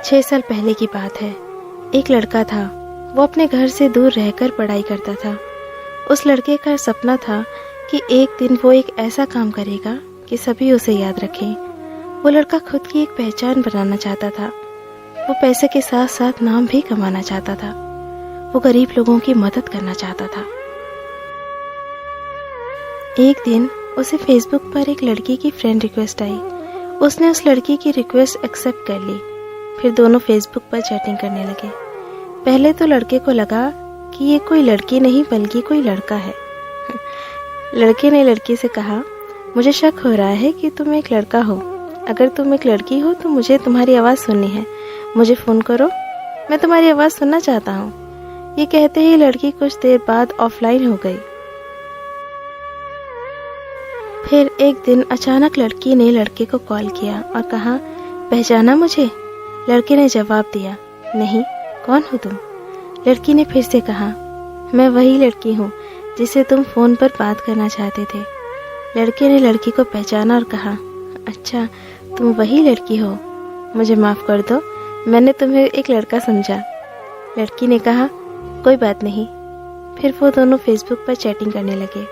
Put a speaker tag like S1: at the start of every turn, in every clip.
S1: 6 साल पहले की बात है। एक लड़का था, वो अपने घर से दूर रहकर पढ़ाई करता था। उस लड़के का सपना था कि एक दिन वो एक ऐसा काम करेगा कि सभी उसे याद रखें। वो लड़का खुद की एक पहचान बनाना चाहता था। वो पैसे के साथ साथ नाम भी कमाना चाहता था। वो गरीब लोगों की मदद करना चाहता था। एक दिन उसे फेसबुक पर एक लड़की की फ्रेंड रिक्वेस्ट आई। उसने उस लड़की की रिक्वेस्ट एक्सेप्ट कर ली। फिर दोनों फेसबुक पर चैटिंग करने लगे। पहले तो लड़के को लगा कि ये कोई लड़की नहीं बल्कि कोई लड़का है। लड़के ने लड़की से कहा, मुझे शक हो रहा है कि तुम एक लड़का हो। अगर तुम एक लड़की हो तो मुझे तुम्हारी आवाज़ सुननी है। मुझे फ़ोन करो, मैं तुम्हारी आवाज़ सुनना चाहता हूँ। ये कहते ही लड़की कुछ देर बाद ऑफलाइन हो गई। फिर एक दिन अचानक लड़की ने लड़के को कॉल किया और कहा, पहचाना मुझे? लड़के ने जवाब दिया, नहीं, कौन हो तुम? लड़की ने फिर से कहा, मैं वही लड़की हूँ जिसे तुम फ़ोन पर बात करना चाहते थे। लड़के ने लड़की को पहचाना और कहा, अच्छा, तुम वही लड़की हो, मुझे माफ़ कर दो, मैंने तुम्हें एक लड़का समझा। लड़की ने कहा, कोई बात नहीं। फिर वो दोनों फेसबुक पर चैटिंग करने लगे।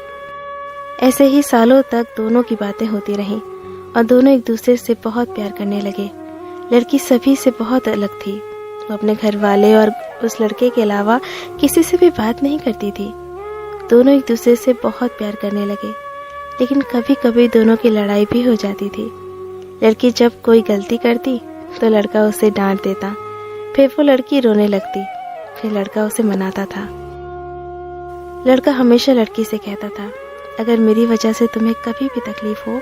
S1: ऐसे ही सालों तक दोनों की बातें होती रहीं और दोनों एक दूसरे से बहुत प्यार करने लगे। लड़की सभी से बहुत अलग थी। वो अपने घर वाले और उस लड़के के अलावा किसी से भी बात नहीं करती थी। दोनों एक दूसरे से बहुत प्यार करने लगे, लेकिन कभी कभी दोनों की लड़ाई भी हो जाती थी। लड़की जब कोई गलती करती तो लड़का उसे डांट देता। फिर वो लड़की रोने लगती। फिर लड़का उसे मनाता था। लड़का हमेशा लड़की से कहता था, अगर मेरी वजह से तुम्हें कभी भी तकलीफ हो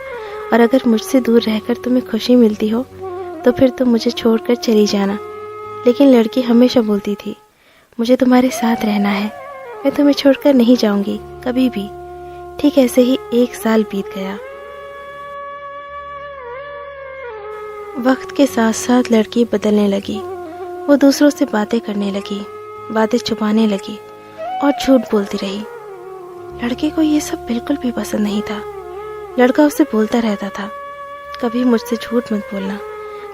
S1: और अगर मुझसे दूर रहकर तुम्हें खुशी मिलती हो तो फिर तुम मुझे छोड़कर चली जाना। लेकिन लड़की हमेशा बोलती थी, मुझे तुम्हारे साथ रहना है, मैं तुम्हें छोड़कर नहीं जाऊंगी कभी भी। ठीक ऐसे ही 1 साल बीत गया। वक्त के साथ साथ लड़की बदलने लगी। वो दूसरों से बातें करने लगी, बातें छुपाने लगी और झूठ बोलती रही। लड़के को ये सब बिल्कुल भी पसंद नहीं था। लड़का उसे बोलता रहता था, कभी मुझसे झूठ मत बोलना,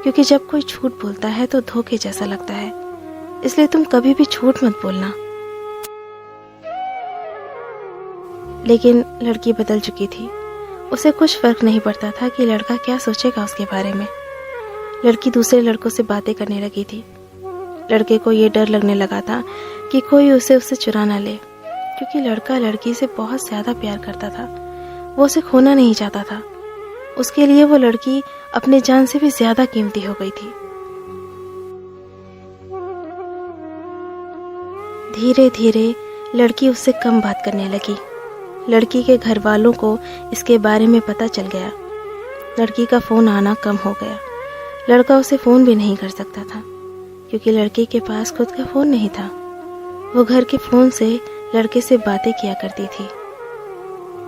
S1: क्योंकि जब कोई झूठ बोलता है तो धोखे जैसा लगता है, इसलिए तुम कभी भी झूठ मत बोलना। लेकिन लड़की बदल चुकी थी। उसे कुछ फर्क नहीं पड़ता था कि लड़का क्या सोचेगा उसके बारे में। लड़की दूसरे लड़कों से बातें करने लगी थी। लड़के को ये डर लगने लगा था कि कोई उसे चुरा ना ले, क्योंकि लड़का लड़की से बहुत ज्यादा प्यार करता था। वो उसे खोना नहीं चाहता था। उसके लिए वो लड़की अपने जान से भी ज्यादा कीमती हो गई थी। धीरे धीरे लड़की उससे कम बात करने लगी। लड़की के घर वालों को इसके बारे में पता चल गया। लड़की का फोन आना कम हो गया। लड़का उसे फोन भी नहीं कर सकता था, क्योंकि लड़की के पास खुद का फोन नहीं था। वो घर के फोन से लड़के से बातें किया करती थी।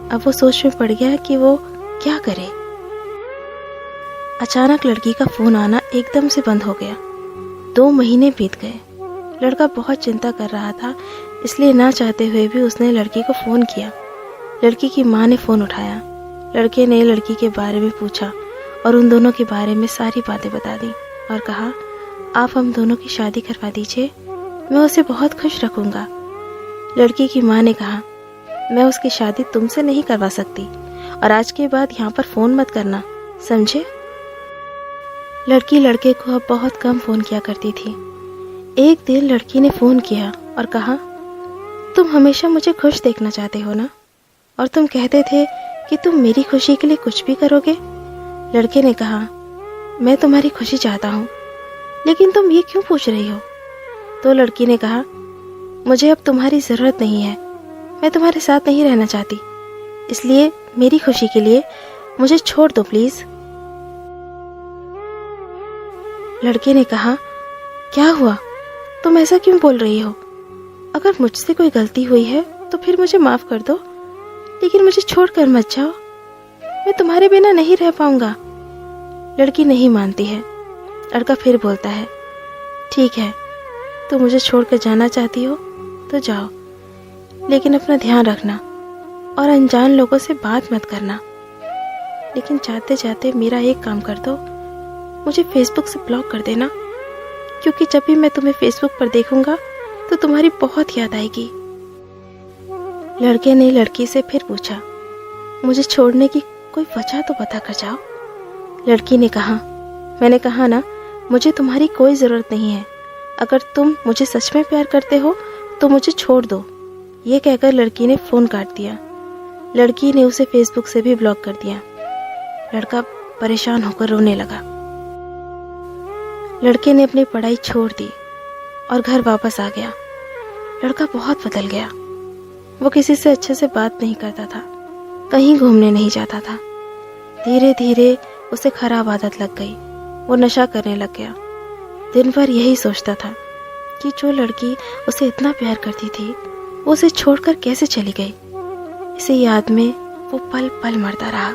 S1: अब वो सोच में पड़ गया कि वो क्या करे। अचानक लड़की का फोन आना एकदम से बंद हो गया। 2 महीने बीत गए। लड़का बहुत चिंता कर रहा था, इसलिए ना चाहते हुए भी उसने लड़की को फोन किया। लड़की की माँ ने फोन उठाया। लड़के ने लड़की के बारे में पूछा और उन दोनों के बारे में सारी बातें बता दी और कहा, आप हम दोनों की शादी करवा दीजिए, मैं उसे बहुत खुश रखूंगा। लड़की की माँ ने कहा, मैं उसकी शादी तुमसे नहीं करवा सकती और आज के बाद यहाँ पर फोन मत करना, समझे? लड़की लड़के को अब बहुत कम फोन किया करती थी। एक दिन लड़की ने फोन किया और कहा, तुम हमेशा मुझे खुश देखना चाहते हो ना, और तुम कहते थे कि तुम मेरी खुशी के लिए कुछ भी करोगे। लड़के ने कहा, मैं तुम्हारी खुशी चाहता हूँ, लेकिन तुम ये क्यों पूछ रही हो? तो लड़की ने कहा, मुझे अब तुम्हारी जरूरत नहीं है, मैं तुम्हारे साथ नहीं रहना चाहती, इसलिए मेरी खुशी के लिए मुझे छोड़ दो प्लीज। लड़के ने कहा, क्या हुआ, तुम ऐसा क्यों बोल रही हो? अगर मुझसे कोई गलती हुई है तो फिर मुझे माफ कर दो, लेकिन मुझे छोड़कर मत जाओ, मैं तुम्हारे बिना नहीं रह पाऊंगा। लड़की नहीं मानती है। लड़का फिर बोलता है, ठीक है, तुम मुझे छोड़कर जाना चाहती हो तो जाओ, लेकिन अपना ध्यान रखना और अनजान लोगों से बात मत करना। लेकिन जाते जाते मेरा एक काम कर दो, मुझे फेसबुक से ब्लॉक कर देना। क्योंकि जब भी मैं तुम्हें फेसबुक पर देखूंगा तो तुम्हारी बहुत याद आएगी। लड़के ने लड़की से फिर पूछा, मुझे छोड़ने की कोई वजह तो बता कर जाओ। लड़की ने कहा, मैंने कहा ना, मुझे तुम्हारी कोई ज़रूरत नहीं है। अगर तुम मुझे सच में प्यार करते हो तो मुझे छोड़ दो। ये कहकर लड़की ने फ़ोन काट दिया। लड़की ने उसे फेसबुक से भी ब्लॉक कर दिया। लड़का परेशान होकर रोने लगा। लड़के ने अपनी पढ़ाई छोड़ दी और घर वापस आ गया। लड़का बहुत बदल गया। वो किसी से अच्छे से बात नहीं करता था, कहीं घूमने नहीं जाता था। धीरे धीरे उसे खराब आदत लग गई। वो नशा करने लग गया। दिन भर यही सोचता था कि जो लड़की उसे इतना प्यार करती थी वो उसे छोड़कर कैसे चली गई। इसी याद में वो पल पल मरता रहा।